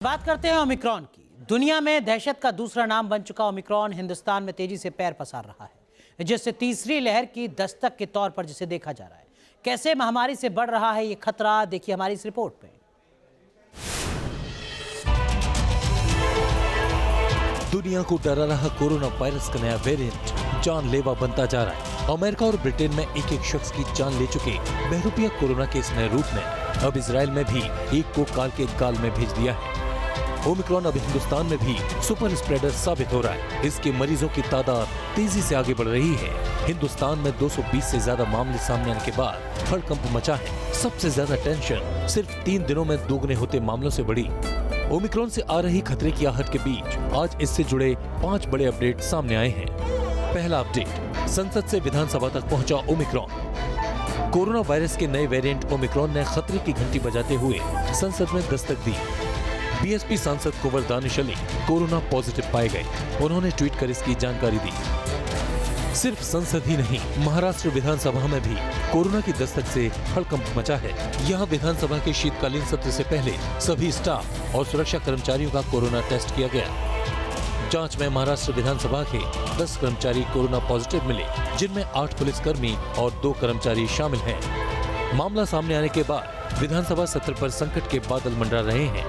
बात करते हैं ओमिक्रॉन की। दुनिया में दहशत का दूसरा नाम बन चुका ओमिक्रॉन हिंदुस्तान में तेजी से पैर पसार रहा है, जिससे तीसरी लहर की दस्तक के तौर पर जिसे देखा जा रहा है। कैसे महामारी से बढ़ रहा है ये खतरा, देखिए हमारी इस रिपोर्ट में। दुनिया को डरा रहा कोरोना वायरस का नया वेरिएंट जानलेवा बनता जा रहा है। अमेरिका और ब्रिटेन में एक एक शख्स की जान ले चुके बहरूपिया कोरोना के इस नए रूप ने अब इजराइल में भी एक को काल के गाल में भेज दिया है। ओमिक्रॉन अब हिंदुस्तान में भी सुपर स्प्रेडर साबित हो रहा है। इसके मरीजों की तादाद तेजी से आगे बढ़ रही है। हिंदुस्तान में 220 से ज्यादा मामले सामने आने के बाद हड़कंप मचा है। सबसे ज्यादा टेंशन सिर्फ 3 दिनों में दोगुने होते मामलों से बढ़ी। ओमिक्रॉन से आ रही खतरे की आहट के बीच आज इससे जुड़े 5 बड़े अपडेट सामने आए हैं। पहला अपडेट, संसद से विधानसभा तक पहुंचा ओमिक्रॉन। कोरोना वायरस के नए वेरिएंट ओमिक्रॉन ने खतरे की घंटी बजाते हुए संसद में दस्तक दी। बीएसपी सांसद कुंवर दानिश अली कोरोना पॉजिटिव पाए गए। उन्होंने ट्वीट कर इसकी जानकारी दी। सिर्फ संसद ही नहीं, महाराष्ट्र विधानसभा में भी कोरोना की दस्तक से हड़कंप मचा है। यहाँ विधानसभा के शीतकालीन सत्र से पहले सभी स्टाफ और सुरक्षा कर्मचारियों का कोरोना टेस्ट किया गया। जांच में महाराष्ट्र विधानसभा के 10 कर्मचारी कोरोना पॉजिटिव मिले, जिनमें 8 पुलिसकर्मी और 2 कर्मचारी शामिल हैं। मामला सामने आने के बाद विधानसभा सत्र पर संकट के बादल मंडरा रहे हैं।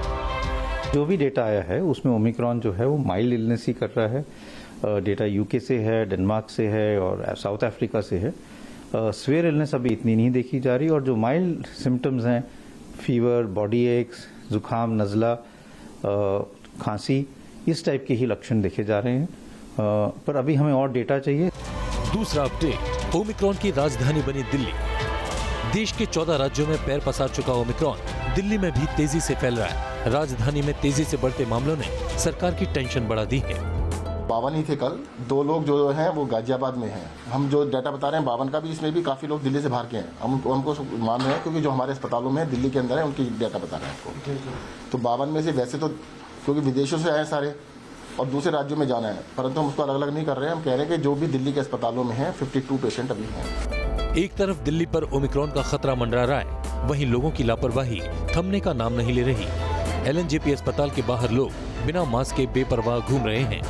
जो भी डेटा आया है उसमें ओमिक्रॉन जो है वो माइल्ड इलनेस ही कर रहा है। डेटा यूके से है, डेनमार्क से है और साउथ अफ्रीका से है। स्वेयर इलनेस अभी इतनी नहीं देखी जा रही और जो माइल्ड सिम्टम्स हैं, फीवर, बॉडी एक्स, जुकाम, नज़ला, खांसी, इस टाइप के ही लक्षण देखे जा रहे हैं। पर अभी हमें और डेटा चाहिए। दूसरा अपडेट, ओमिक्रॉन की राजधानी बनी दिल्ली। देश के 14 राज्यों में पैर पसार चुका ओमिक्रॉन दिल्ली में भी तेजी से फैल रहा है। राजधानी में तेजी से बढ़ते मामलों ने सरकार की टेंशन बढ़ा दी है। 52 ही थे कल, 2 लोग जो हैं वो गाजियाबाद में हैं। हम जो डाटा बता रहे हैं 52 का भी, इसमें भी काफी लोग दिल्ली से बाहर के हैं। हमको मान रहे हैं क्योंकि जो हमारे अस्पतालों में दिल्ली के अंदर है उनकी डाटा बता रहे हैं आपको। तो 52 में से वैसे तो क्योंकि विदेशों से आए सारे और दूसरे राज्यों में जाना है, परंतु हम उसको अलग अलग नहीं कर रहे हैं। हम कह रहे हैं कि जो भी दिल्ली के अस्पतालों में है 52 पेशेंट अभी हैं। एक तरफ दिल्ली पर ओमिक्रॉन का खतरा मंडरा रहा है, वहीं लोगों की लापरवाही थमने का नाम नहीं ले रही। एलएनजेपी अस्पताल के बाहर लोग बिना मास्क के बेपरवाह घूम रहे हैं।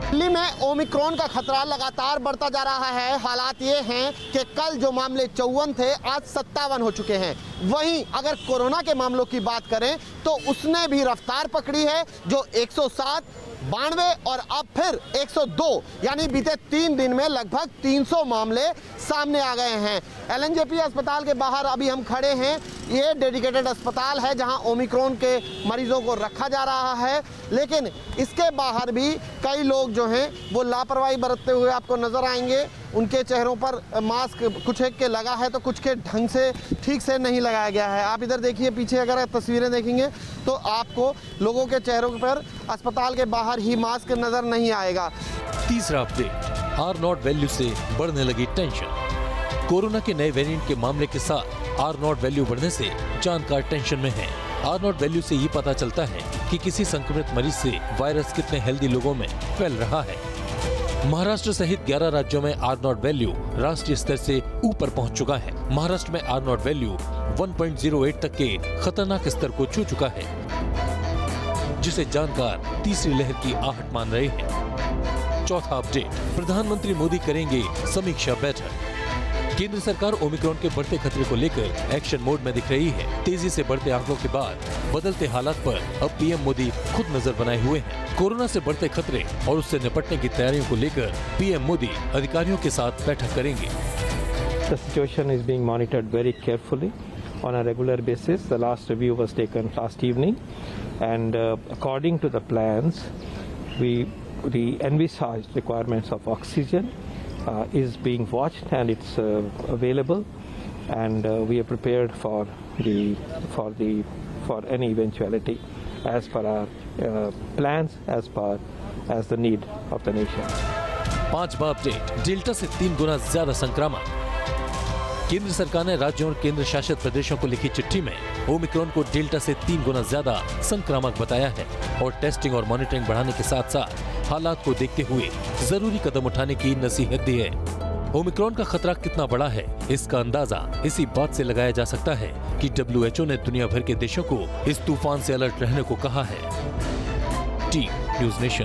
दिल्ली में ओमिक्रॉन का खतरा लगातार बढ़ता जा रहा है। हालात ये हैं कि कल जो मामले 54 थे, आज 57 हो चुके हैं। वहीं अगर कोरोना के मामलों की बात करें तो उसने भी रफ्तार पकड़ी है, जो 107, 92 और अब फिर 102, यानी बीते 3 दिन में लगभग 300 मामले सामने आ गए हैं। एलएनजेपी अस्पताल के बाहर अभी हम खड़े हैं। ये डेडिकेटेड अस्पताल है जहां ओमिक्रॉन के मरीजों को रखा जा रहा है, लेकिन इसके बाहर भी कई लोग जो हैं वो लापरवाही बरतते हुए आपको नजर आएंगे। उनके चेहरों पर मास्क कुछ एक के लगा है तो कुछ के ढंग से ठीक से नहीं लगाया गया है। आप इधर देखिए, पीछे अगर तस्वीरें देखेंगे तो आपको लोगों के चेहरों पर अस्पताल के बाहर ही मास्क नजर नहीं आएगा। तीसरा अपडेट, R0 वैल्यू से बढ़ने लगी टेंशन। कोरोना के नए वेरिएंट के मामले के साथ R0 वैल्यू बढ़ने से जानकार टेंशन में है। R0 वैल्यू से ये पता चलता है कि किसी संक्रमित मरीज से वायरस कितने हेल्दी लोगों में फैल रहा है। महाराष्ट्र सहित 11 राज्यों में R0 वैल्यू राष्ट्रीय स्तर से ऊपर पहुंच चुका है। महाराष्ट्र में R0 वैल्यू 1.08 तक के खतरनाक स्तर को छू चुका है, जिसे जानकार तीसरी लहर की आहट मान रहे हैं। चौथा अपडेट, प्रधानमंत्री मोदी करेंगे समीक्षा बैठक। केंद्र सरकार ओमिक्रॉन के बढ़ते खतरे को लेकर एक्शन मोड में दिख रही है। तेजी से बढ़ते आंकड़ों के बाद बदलते हालात पर अब पीएम मोदी खुद नजर बनाए हुए हैं। कोरोना से बढ़ते खतरे और उससे निपटने की तैयारियों को लेकर पीएम मोदी अधिकारियों के साथ बैठक करेंगे। The situation is being monitored very carefully on a regular basis. The last review was taken last evening, and according to the plans, the envisaged requirements of oxygen is being watched and it's available, and we are prepared for any eventuality as per our plans, as the need of the nation. 5वां update, delta से 3 गुना ज्यादा संक्रमण। केंद्र सरकार ने राज्यों और केंद्र शासित प्रदेशों को लिखी चिट्ठी में ओमिक्रॉन को डेल्टा से 3 गुना ज्यादा संक्रामक बताया है और टेस्टिंग और मॉनिटरिंग बढ़ाने के साथ साथ हालात को देखते हुए जरूरी कदम उठाने की नसीहत दी है। ओमिक्रॉन का खतरा कितना बड़ा है, इसका अंदाजा इसी बात से लगाया जा सकता है कि WHO ने दुनिया भर के देशों को इस तूफान से अलर्ट रहने को कहा है। T news nation.